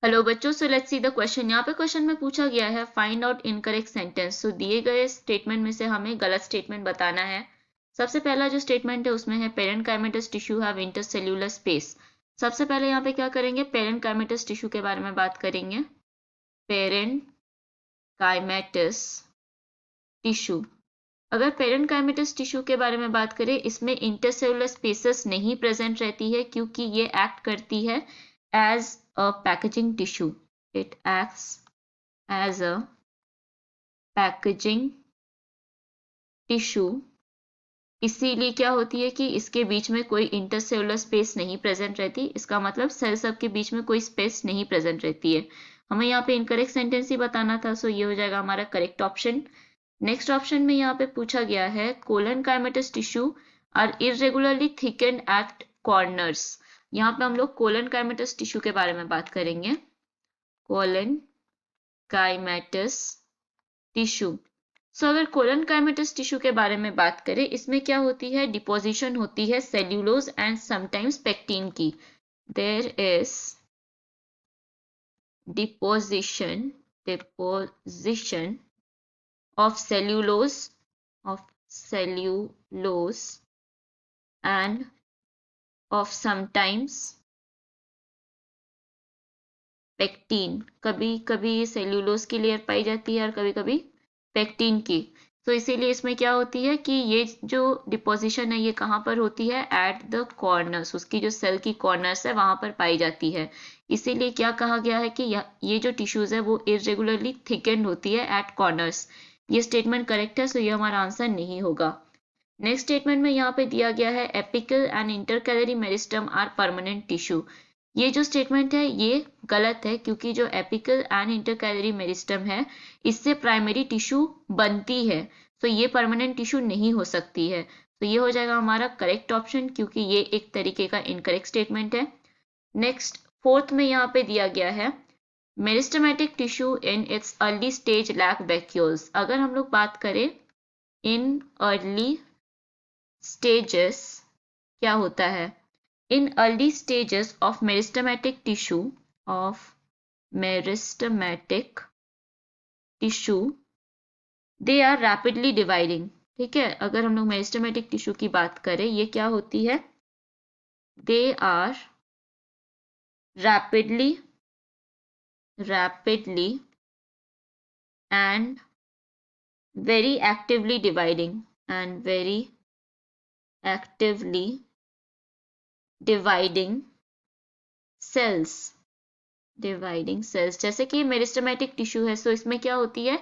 Hello बच्चों, so let's see the question. यहाँ पे क्वेश्चन में पूछा गया है फाइंड आउट इनकरेक्ट सेंटेंस। सो दिए गए स्टेटमेंट में से हमें गलत स्टेटमेंट बताना है। सबसे पहला जो स्टेटमेंट है उसमें है parenchymatous tissue have intercellular space. सबसे पहले यहाँ पे क्या करेंगे, पेरेंट काइमेटस टिश्यू के बारे में बात करेंगे। पेरेंट काइमेटस टिश्यू, अगर पेरेंट काइमेटस टिश्यू के बारे में बात करें, इसमें इंटरसेलुलर स्पेसेस नहीं प्रेजेंट रहती है क्योंकि ये एक्ट करती है as a packaging tissue. It acts as a packaging tissue. इसीलिए क्या होती है कि इसके बीच में कोई इंटरसेलुलर स्पेस नहीं प्रेजेंट रहती। इसका मतलब सेल सब के बीच में कोई स्पेस नहीं प्रेजेंट रहती है। हमें यहाँ पे इनकरेक्ट सेंटेंस ही बताना था, सो ये हो जाएगा हमारा करेक्ट ऑप्शन। नेक्स्ट ऑप्शन में यहाँ पे पूछा गया है collenchymatous tissue are irregularly thickened at corners. यहाँ पे हम लोग कोलन काइमेटस टिश्यू के बारे में बात करेंगे। कोलन काइमेटस टिश्यू, सो अगर कोलन काइमेटस टिश्यू के बारे में बात करें, इसमें क्या होती है, डिपोजिशन होती है सेल्यूलोज एंड समटाइम्स पेक्टिन की। There is deposition of cellulose and of sometimes pectin. कभी कभी सेल्यूलोज की लेयर पाई जाती है और कभी कभी पेक्टिन की। तो इसीलिए इसमें क्या होती है कि ये जो डिपोजिशन है ये कहाँ पर होती है, एट द कॉर्नर्स, उसकी जो सेल की कॉर्नर्स है वहां पर पाई जाती है। इसीलिए क्या कहा गया है कि ये जो टिश्यूज है वो इरेगुलरली थिकेंड होती है एट कॉर्नर्स। ये स्टेटमेंट करेक्ट है, सो ये हमारा आंसर नहीं होगा। नेक्स्ट स्टेटमेंट में यहाँ पे दिया गया है apical and intercalary meristem are permanent tissue. ये जो स्टेटमेंट है ये गलत है क्योंकि जो एपिकल एंड इंटरकैलरी मेरिस्टम है इससे प्राइमरी टिश्यू बनती है, तो ये परमानेंट टिश्यू नहीं हो सकती है। तो ये हो जाएगा हमारा करेक्ट ऑप्शन क्योंकि ये एक तरीके का इनकरेक्ट स्टेटमेंट है। नेक्स्ट फोर्थ में यहाँ पे दिया गया है meristematic tissue in its early stage lack vacuoles. अगर हम लोग बात करें इन अर्ली स्टेजेस क्या होता है, in early stages of meristematic tissue they are rapidly dividing. ठीक है, अगर हम लोग मेरिस्टमेटिक टिश्यू की बात करें, ये क्या होती है, they are rapidly and very actively dividing cells। जैसे कि मेरिस्टमेटिक टिश्यू है, सो इसमें क्या होती है,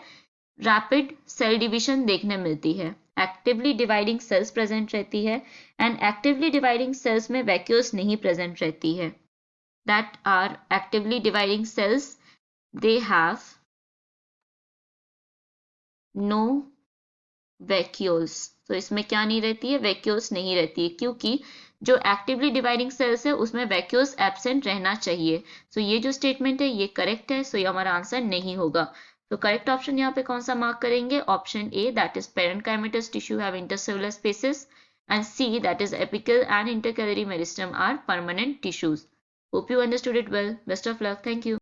रैपिड सेल डिवीजन देखने मिलती है। एक्टिवली डिवाइडिंग सेल्स प्रेजेंट रहती है एंड एक्टिवली डिवाइडिंग सेल्स में वैक्यूल्स नहीं प्रेजेंट रहती है। That are actively dividing cells, they have no vacuoles. तो इसमें क्या नहीं रहती है, वैक्यूल्स नहीं रहती है क्योंकि जो एक्टिवली डिवाइडिंग सेल्स है उसमें वैक्यूल्स एब्सेंट रहना चाहिए। सो ये जो स्टेटमेंट है ये करेक्ट है, सो ये हमारा आंसर नहीं होगा। तो करेक्ट ऑप्शन यहाँ पे कौन सा मार्क करेंगे, option A that is parenchymatous tissue have intercellular spaces and C that is apical and intercalary meristem are permanent tissues. Hope you understood it well. Best of luck, thank you.